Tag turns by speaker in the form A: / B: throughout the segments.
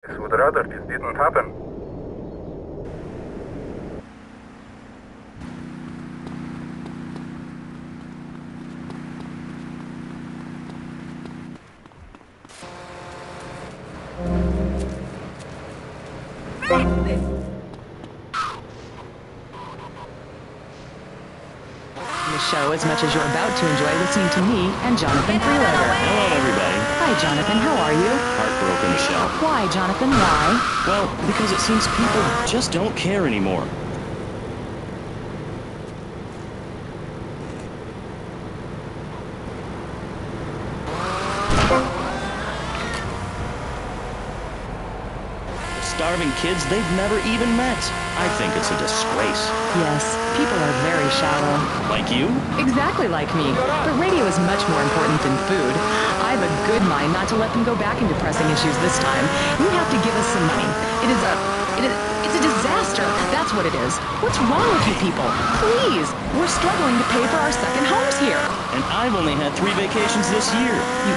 A: I would rather this didn't happen.
B: The show as much as you're about to enjoy listening to me and Jonathan Freelater.
C: Hello, everybody.
B: Hi, Jonathan. How are you?
C: Heartbroken, Michelle.
B: Why, Jonathan? Why?
C: Well, because it seems people just don't care anymore. Starving kids they've never even met. I think it's a disgrace.
B: Yes, people are very shallow.
C: Like you?
B: Exactly like me. But radio is much more important than food. I have a good mind not to let them go back into pressing issues this time. You have to give us some money. It's a disaster. That's what it is. What's wrong with you people? Please! We're struggling to pay for our second homes here.
C: And I've only had 3 vacations this year.
B: You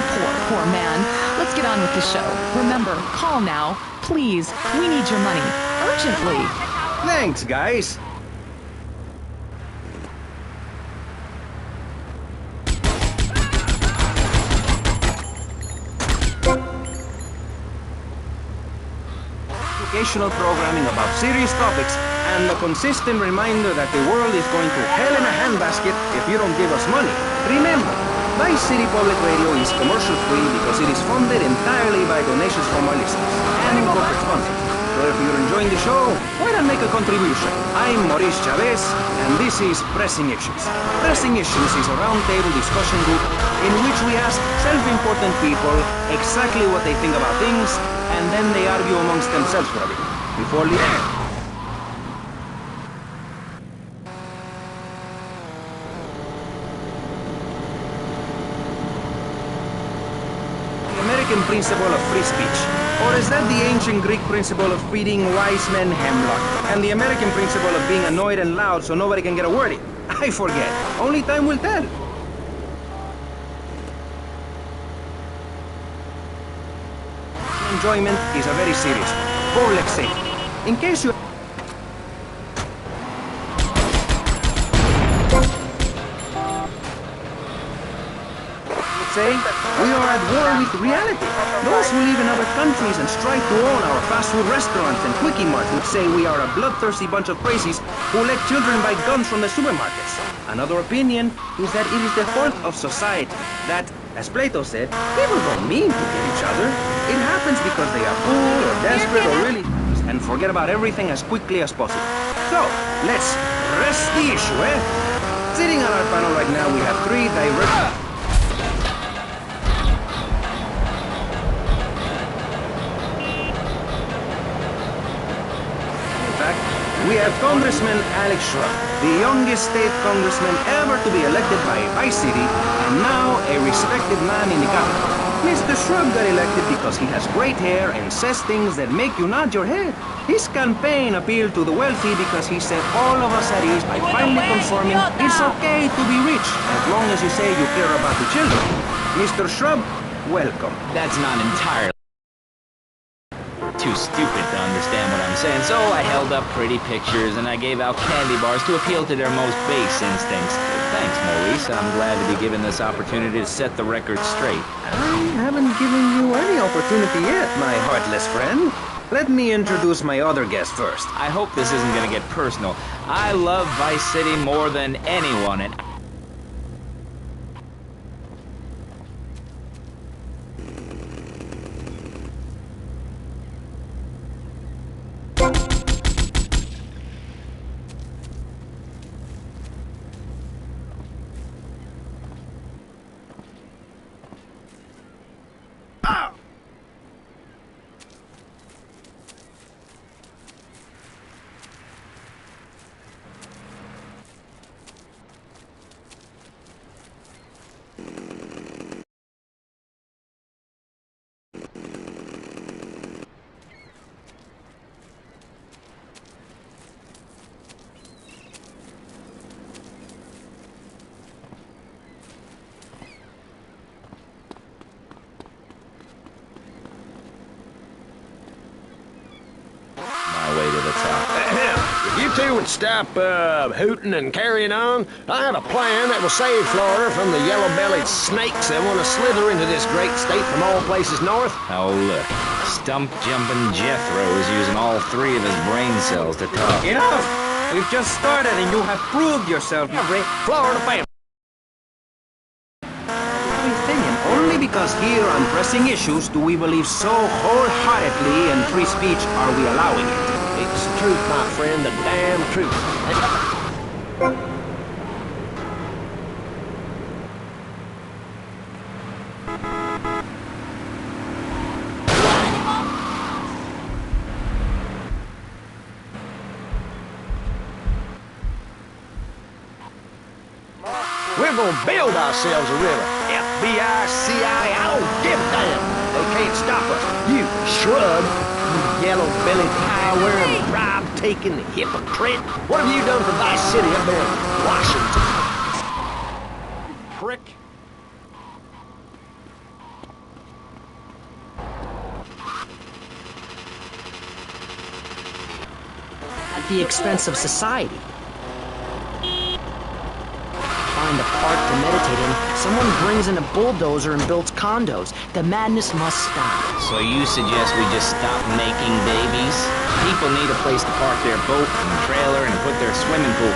B: poor man. Let's get on with the show. Remember, call now. Please, we need your money. Urgently.
D: Thanks, guys. Educational programming about serious topics and a consistent reminder that the world is going to hell in a handbasket if you don't give us money. Remember, Vice City Public Radio is commercial free because it is funded entirely by donations from our listeners and corporate funding. So if you're enjoying the show, why not make a contribution? I'm Maurice Chavez, and this is Pressing Issues. Pressing Issues is a roundtable discussion group in which we ask self-important people exactly what they think about things, and then they argue amongst themselves for a bit, before leaving. The American principle of free speech. Or is that the ancient Greek principle of feeding wise men hemlock? And the American principle of being annoyed and loud so nobody can get a word in? I forget. Only time will tell. Enjoyment is a very serious one. Public safety. In case you say, we are at war with reality. Those who live in other countries and strive to own our fast food restaurants and quickie marts would say we are a bloodthirsty bunch of crazies who let children buy guns from the supermarkets. Another opinion is that it is the fault of society that, as Plato said, people don't mean to kill each other. It happens because they are full or desperate or really and forget about everything as quickly as possible. So, let's press the issue, eh? Sitting on our panel right now, we have 3 direct... We have Congressman Alex Shrub, the youngest state congressman ever to be elected by Vice City, and now a respected man in the capital. Mr. Shrub got elected because he has great hair and says things that make you nod your head. His campaign appealed to the wealthy because he set all of us at ease by finally confirming it's okay to be rich, as long as you say you care about the children. Mr. Shrub, welcome.
E: That's not entirely too stupid to understand what I'm saying, so I held up pretty pictures and I gave out candy bars to appeal to their most base instincts. Thanks, Maurice. I'm glad to be given this opportunity to set the record straight.
D: I haven't given you any opportunity yet, my heartless friend. Let me introduce my other guest first.
E: I hope this isn't gonna get personal. I love Vice City more than anyone, and
F: two would stop hooting and carrying on, I have a plan that will save Florida from the yellow-bellied snakes that want to slither into this great state from all places north.
E: Oh, look. Stump-jumping Jethro is using all 3 of his brain cells to talk.
D: Enough! We've just started and you have proved yourself every
F: Florida family.
D: opinion. Only because here on pressing issues do we believe so wholeheartedly in free speech are we allowing it.
F: It's the truth, my friend, the damn truth. We're gonna build ourselves a river. FBI, CIA, I don't give a damn. They can't stop us. You shrub, you yellow-bellied, pie-wearing, bribe-taking hypocrite. What have you done for Vice City up there in Washington? Prick.
G: At the expense of society. Find a park to meditate in, someone brings in a bulldozer and builds condos. The madness must stop.
E: So you suggest we just stop making babies? People need a place to park their boat and trailer and put their swimming pool.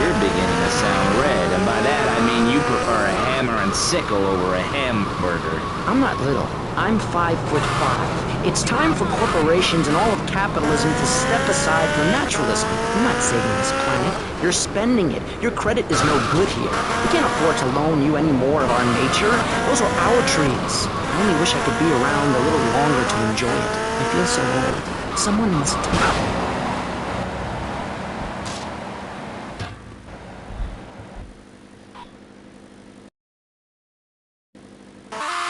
E: You're beginning to sound red, and by that I mean you prefer a hammer and sickle over a hamburger.
G: I'm not little. I'm 5'5". It's time for corporations and all of capitalism to step aside for naturalism. You're not saving this planet. You're spending it. Your credit is no good here. We can't afford to loan you any more of our nature. Those are our trees. I only wish I could be around a little longer to enjoy it. I feel so old. Someone must talk.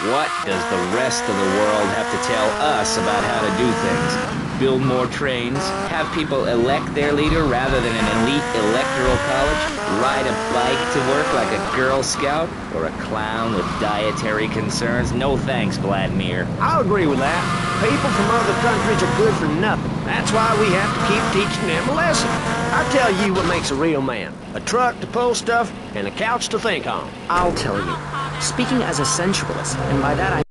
E: What does the rest of the world have to tell us about how to do things? Build more trains? Have people elect their leader rather than an elite electoral college? Ride a bike to work like a Girl Scout? Or a clown with dietary concerns? No thanks, Vladimir.
F: I'll agree with that. People from other countries are good for nothing. That's why we have to keep teaching them a lesson. I tell you what makes a real man. A truck to pull stuff and a couch to think on.
G: I'll tell you. Speaking as a sensualist, and by that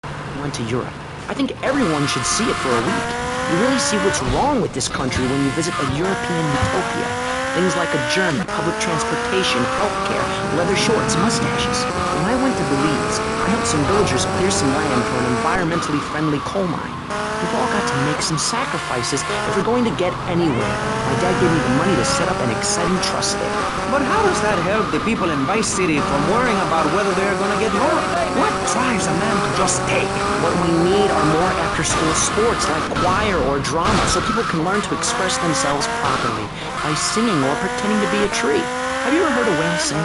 G: I went to Europe. I think everyone should see it for a week. You really see what's wrong with this country when you visit a European utopia. Things like a German, public transportation, healthcare, leather shorts, mustaches. When I went to Belize, I helped some villagers clear some land for an environmentally friendly coal mine. We've all got to make some sacrifices if we're going to get anywhere. My dad gave me the money to set up an exciting trust there.
D: But how does that help the people in Vice City from worrying about whether they're gonna get hurt? What drives a man to just take?
G: What we need are more after-school sports like choir or drama so people can learn to express themselves properly by singing or pretending to be a tree. Have you ever heard a whale sing?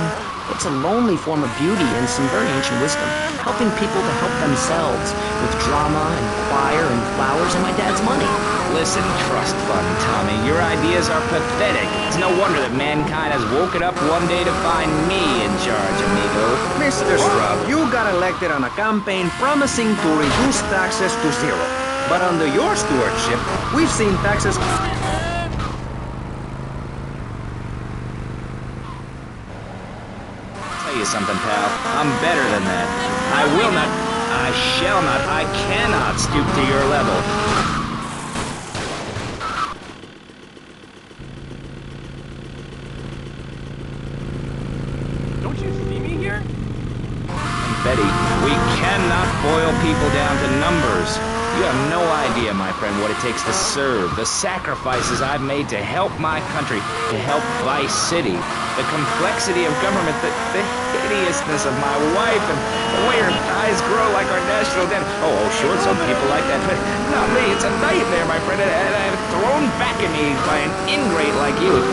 G: It's a lonely form of beauty and some very ancient wisdom, helping people to help themselves with drama and choir and flowers and my dad's money.
E: Listen, trust fund, Tommy. Your ideas are pathetic. It's no wonder that mankind has woken up one day to find me in charge, amigo.
D: Mr. Straub, you got elected on a campaign promising to reduce taxes to zero. But under your stewardship, we've seen taxes...
E: Tell you something, pal. I'm better than that. I will not, I shall not, I cannot stoop to your level.
D: Don't you see me here?
E: Betty, we cannot boil people down to numbers. You have no idea, my friend, what it takes to serve, the sacrifices I've made to help my country, to help Vice City, the complexity of government, the hideousness of my wife, and the way her eyes grow like our national debt. Oh, sure, some people like that, but not me. It's a nightmare, my friend, and I'm thrown back at me by an ingrate like you.